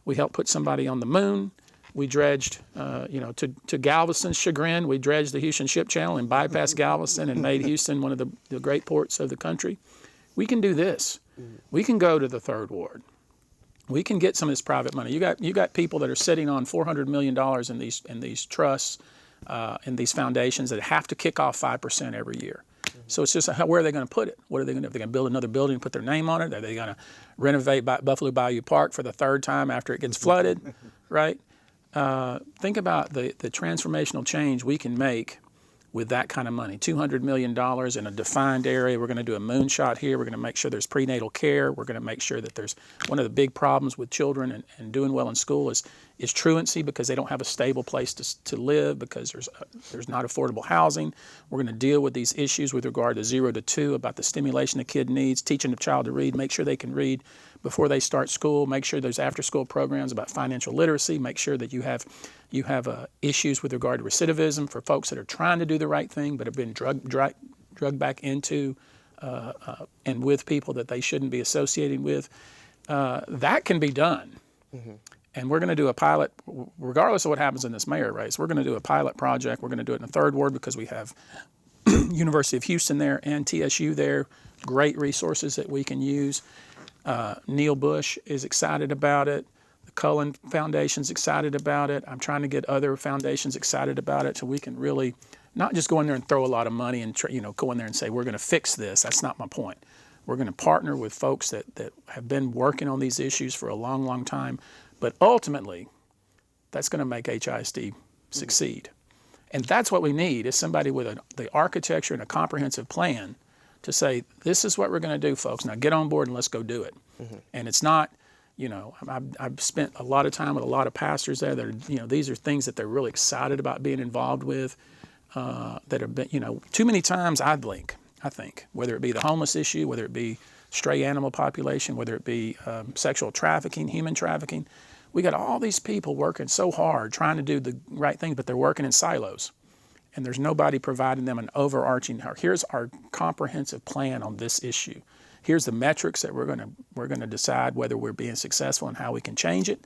We helped put somebody on the moon. We dredged, to Galveston's chagrin, we dredged the Houston Ship Channel and bypassed Galveston and made Houston one of the great ports of the country. We can do this. We can go to the Third Ward. We can get some of this private money. You got people that are sitting on $400 million in these trusts, in these foundations that have to kick off 5% every year. So it's just where are they going to put it? What are they going to do? Are they going to build another building and put their name on it? Are they going to renovate Buffalo Bayou Park for the third time after it gets flooded? Right? Think about the transformational change we can make with that kind of money. $200 million in a defined area. We're going to do a moonshot here. We're going to make sure there's prenatal care. We're going to make sure that there's one of the big problems with children and doing well in school is truancy because they don't have a stable place to live because there's not affordable housing. We're going to deal with these issues with regard to 0 to 2 about the stimulation a kid needs, teaching a child to read, make sure they can read before they start school, make sure there's after-school programs about financial literacy, make sure that you have issues with regard to recidivism for folks that are trying to do the right thing but have been drugged back into and with people that they shouldn't be associating with. That can be done. Mm-hmm. And we're going to do a pilot, regardless of what happens in this mayor race, we're going to do a pilot project. We're going to do it in the Third Ward because we have University of Houston there and TSU there, great resources that we can use. Neil Bush is excited about it. The Cullen Foundation's excited about it. I'm trying to get other foundations excited about it so we can really not just go in there and throw a lot of money and go in there and say we're going to fix this. That's not my point. We're going to partner with folks that have been working on these issues for a long, long time. But ultimately, that's going to make HISD succeed. And that's what we need is somebody with the architecture and a comprehensive plan to say, this is what we're going to do, folks. Now get on board and let's go do it. Mm-hmm. And it's not, I've spent a lot of time with a lot of pastors there that are, these are things that they're really excited about being involved with that have been, too many times I think, whether it be the homeless issue, whether it be stray animal population, whether it be sexual trafficking, human trafficking, we got all these people working so hard trying to do the right thing, but they're working in silos. And there's nobody providing them an overarching, here's our comprehensive plan on this issue. Here's the metrics that we're going to decide whether we're being successful and how we can change it.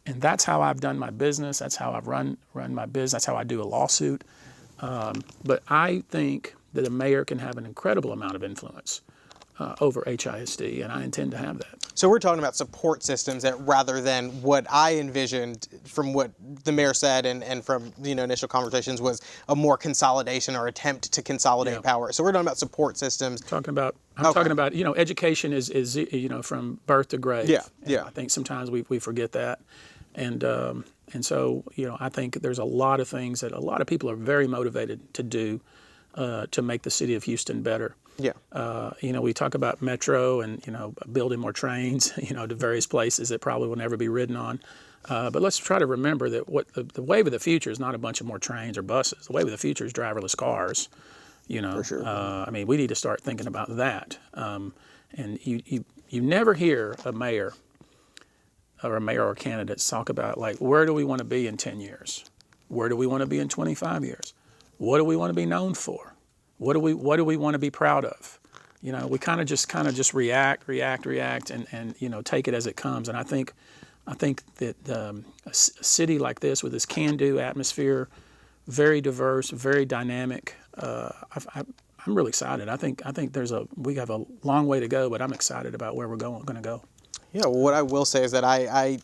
And that's how I've done my business. That's how I've run my business. That's how I do a lawsuit. But I think that a mayor can have an incredible amount of influence over HISD, and I intend to have that. So we're talking about support systems that rather than what I envisioned from what the mayor said and from initial conversations was a more consolidation or attempt to consolidate power. So we're talking about support systems. I'm talking about education is from birth to grave. Yeah. I think sometimes we forget that, and so I think there's a lot of things that a lot of people are very motivated to do to make the city of Houston better. Yeah. We talk about Metro and, building more trains, to various places that probably will never be ridden on. But let's try to remember that what the wave of the future is not a bunch of more trains or buses. The wave of the future is driverless cars. For sure. We need to start thinking about that. And you never hear a mayor or mayoral candidates talk about, like, where do we want to be in 10 years? Where do we want to be in 25 years? What do we want to be known for? What do we want to be proud of? You know, we kind of just react, and you know, take it as it comes. And I think that a city like this with this can-do atmosphere, very diverse, very dynamic. I'm really excited. I think we have a long way to go, but I'm excited about where we're going to go. Yeah, well, what I will say is that I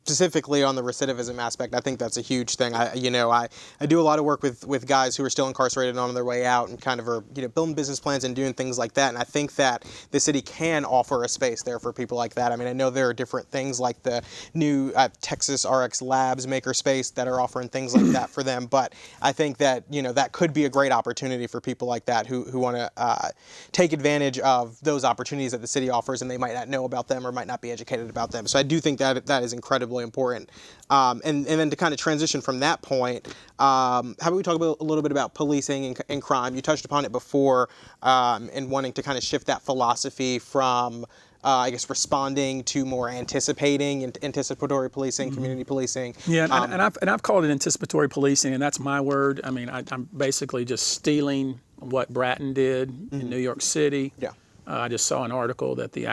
specifically on the recidivism aspect, I think that's a huge thing. I do a lot of work with guys who are still incarcerated and on their way out and kind of are, building business plans and doing things like that. And I think that the city can offer a space there for people like that. I mean, I know there are different things like the new Texas RX Labs makerspace that are offering things like that for them. But I think that, that could be a great opportunity for people like that who want to take advantage of those opportunities that the city offers, and they might not know about them or might not be educated about them. So I do think that is incredibly important. And then to kind of transition from that point, how about we talk a little bit about policing and crime? You touched upon it before, and wanting to kind of shift that philosophy from, I guess, responding to more anticipatory policing, community policing. Yeah, and I've called it anticipatory policing, and that's my word. I mean, I'm basically just stealing what Bratton did in New York City. Yeah. I just saw an article that the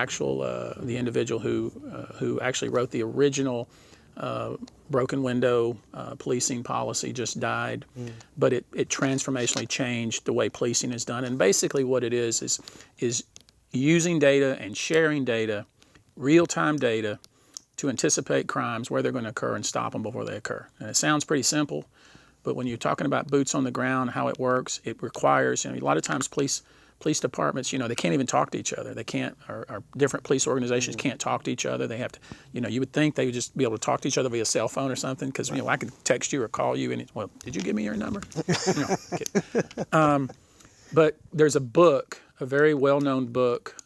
individual who actually wrote the original broken window policing policy just died, but it transformationally changed the way policing is done. And basically, what it is using data and sharing data, real-time data, to anticipate crimes, where they're going to occur, and stop them before they occur. And it sounds pretty simple, but when you're talking about boots on the ground, how it works, it requires, a lot of times police departments, they can't even talk to each other. They can't, or different police organizations can't talk to each other. They have to, you would think they would just be able to talk to each other via cell phone or something, because, I could text you or call you, and well, did you give me your number? But there's a book, a very well-known book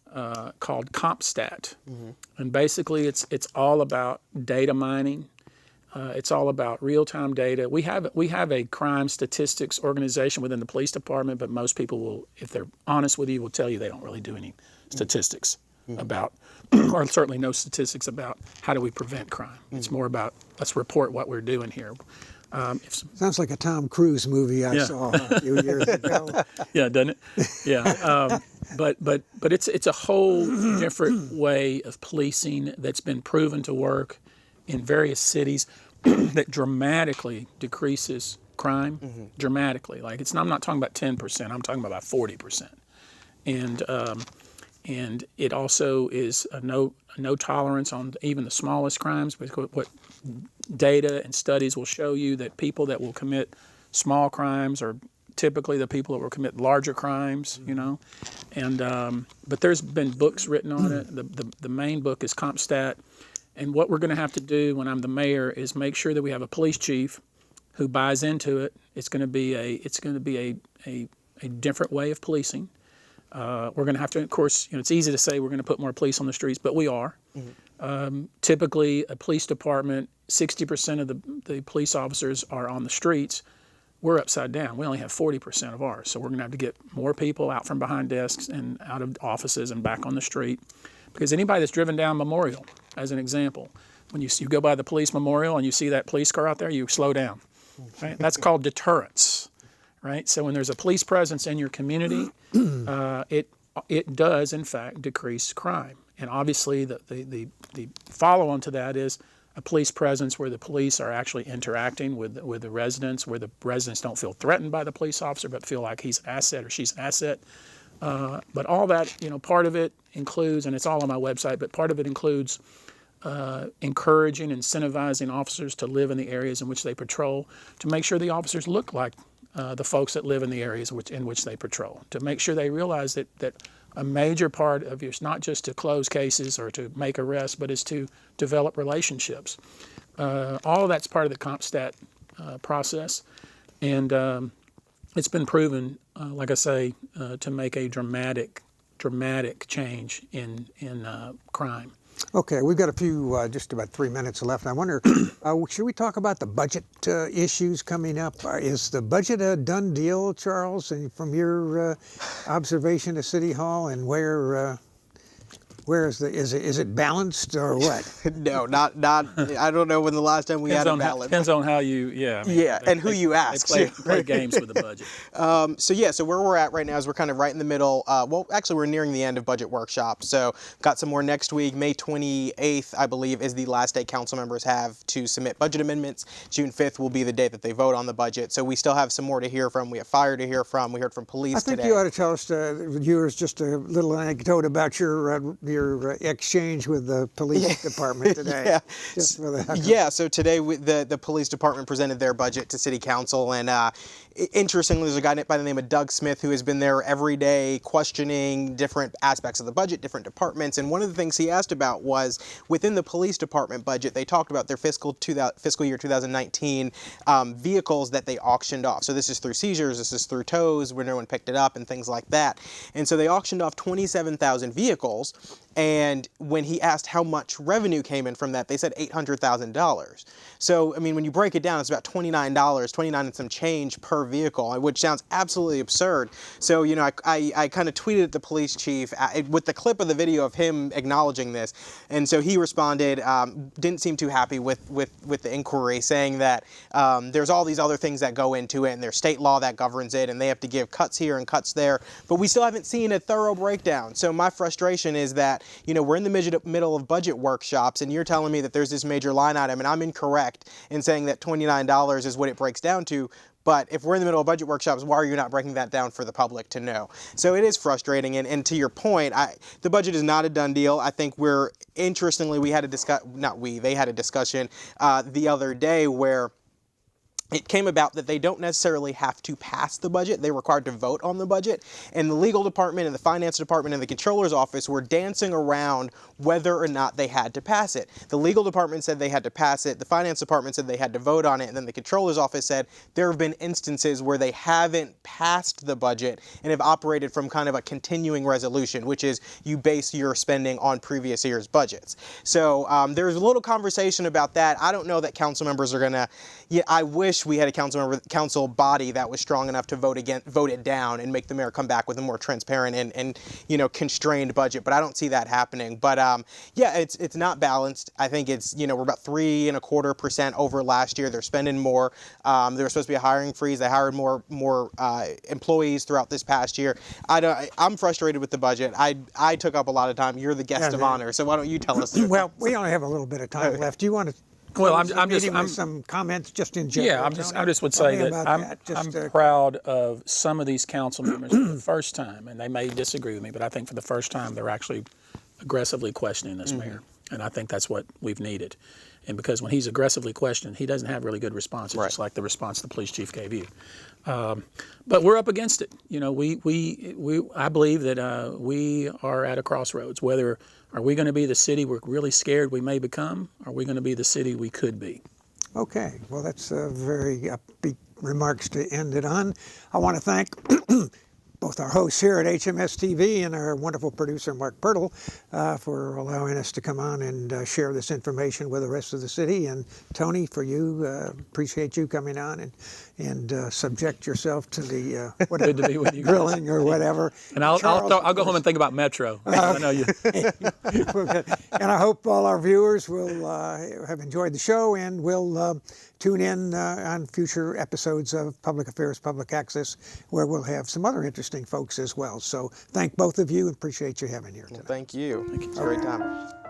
called CompStat, and basically it's all about data mining. It's all about real-time data. We have a crime statistics organization within the police department, but most people will, if they're honest with you, will tell you they don't really do any statistics about, or certainly no statistics about how do we prevent crime. It's more about, let's report what we're doing here. Sounds like a Tom Cruise movie I saw a few years ago. Yeah, doesn't it? Yeah. But it's a whole different way of policing that's been proven to work in various cities that dramatically decreases crime, dramatically. Like I'm not talking about 10%, I'm talking about 40%. And it also is a no tolerance on even the smallest crimes, because what data and studies will show you, that people that will commit small crimes are typically the people that will commit larger crimes, And but there's been books written on it. The main book is CompStat. And what we're going to have to do when I'm the mayor is make sure that we have a police chief who buys into it. It's going to be a different way of policing. We're going to have to, of course, it's easy to say we're going to put more police on the streets, but we are. Typically, a police department, 60% of the police officers are on the streets. We're upside down. We only have 40% of ours. So we're going to have to get more people out from behind desks and out of offices and back on the street. Because anybody that's driven down Memorial, as an example, when you go by the police memorial and you see that police car out there, you slow down. Right? That's called deterrence. Right? So when there's a police presence in your community, it does in fact decrease crime. And obviously the follow-on to that is a police presence where the police are actually interacting with the residents, where the residents don't feel threatened by the police officer but feel like he's an asset or she's an asset. But all that, part of it includes, and it's all on my website, but part of it includes encouraging, incentivizing officers to live in the areas in which they patrol, to make sure the officers look like the folks that live in the areas in which they patrol, to make sure they realize that a major part of it's not just to close cases or to make arrests, but is to develop relationships. All of that's part of the CompStat process. And it's been proven, like I say, to make a dramatic change in crime. Okay, we've got a few, just about 3 minutes left. I wonder, should we talk about the budget issues coming up? Is the budget a done deal, Charles, and from your observation of City Hall, and where Where is is it balanced or what? No, not. I don't know when the last time we had a ballot. Depends on how you, And who you ask. They play games with the budget. So where we're at right now is we're kind of right in the middle. Well, actually, we're nearing the end of budget workshop. So got some more next week. May 28th, I believe, is the last day council members have to submit budget amendments. June 5th will be the day that they vote on the budget. So we still have some more to hear from. We have fire to hear from. We heard from police today. I think you ought to tell us, viewers, just a little anecdote about your exchange with the police department today. Yeah. Just for the heck of it. Yeah, so today the police department presented their budget to city council, and interestingly, there's a guy by the name of Doug Smith who has been there every day questioning different aspects of the budget, different departments, and one of the things he asked about was within the police department budget, they talked about their fiscal year 2019 vehicles that they auctioned off. So this is through seizures, this is through tows where no one picked it up and things like that. And so they auctioned off 27,000 vehicles. And when he asked how much revenue came in from that, they said $800,000. So, I mean, when you break it down, it's about $29, 29 and some change per vehicle, which sounds absolutely absurd. So, you know, I kind of tweeted at the police chief with the clip of the video of him acknowledging this. And so he responded, didn't seem too happy with the inquiry, saying that there's all these other things that go into it, and there's state law that governs it, and they have to give cuts here and cuts there. But we still haven't seen a thorough breakdown. So my frustration is that, you know, we're in the middle of budget workshops, and you're telling me that there's this major line item, and I'm incorrect in saying that $29 is what it breaks down to. But if we're in the middle of budget workshops, why are you not breaking that down for the public to know? So it is frustrating. And to your point, the budget is not a done deal. I think interestingly, they had a discussion the other day where it came about that they don't necessarily have to pass the budget. They're required to vote on the budget. And the legal department and the finance department and the controller's office were dancing around whether or not they had to pass it. The legal department said they had to pass it. The finance department said they had to vote on it. And then the controller's office said there have been instances where they haven't passed the budget and have operated from kind of a continuing resolution, which is you base your spending on previous year's budgets. So there's a little conversation about that. I don't know that council members are going to, I wish we had a council body that was strong enough to vote it down and make the mayor come back with a more transparent and you know, constrained budget. But I don't see that happening. But yeah, it's not balanced. I think it's, you know, we're about 3.25% over last year. They're spending more. There was supposed to be a hiring freeze. They hired more employees throughout this past year. I'm frustrated with the budget. I took up a lot of time. You're the guest of honor, so why don't you tell us? Well, we only have a little bit of time left. Do you want to? Well, I'm some comments just in general. Yeah, I just would say that I'm proud of some of these council members for the first time, and they may disagree with me, but I think for the first time they're actually aggressively questioning this mayor, and I think that's what we've needed. And because when he's aggressively questioned, he doesn't have really good responses, just like the response the police chief gave you. But we're up against it. You know, I believe that we are at a crossroads. Whether are we going to be the city we're really scared we may become, or are we going to be the city we could be? Okay, well, that's very upbeat remarks to end it on. I want to thank both our hosts here at HMS TV and our wonderful producer, Mark Pirtle, for allowing us to come on and share this information with the rest of the city. And Tony, for you, appreciate you coming on and subject yourself to the Good to be with you guys. grilling or whatever. And I'll go home and think about Metro. I know you. And I hope all our viewers will have enjoyed the show and will tune in on future episodes of Public Affairs, Public Access, where we'll have some other interesting folks as well. So thank both of you and appreciate you having here tonight. Thank you. It's a great time.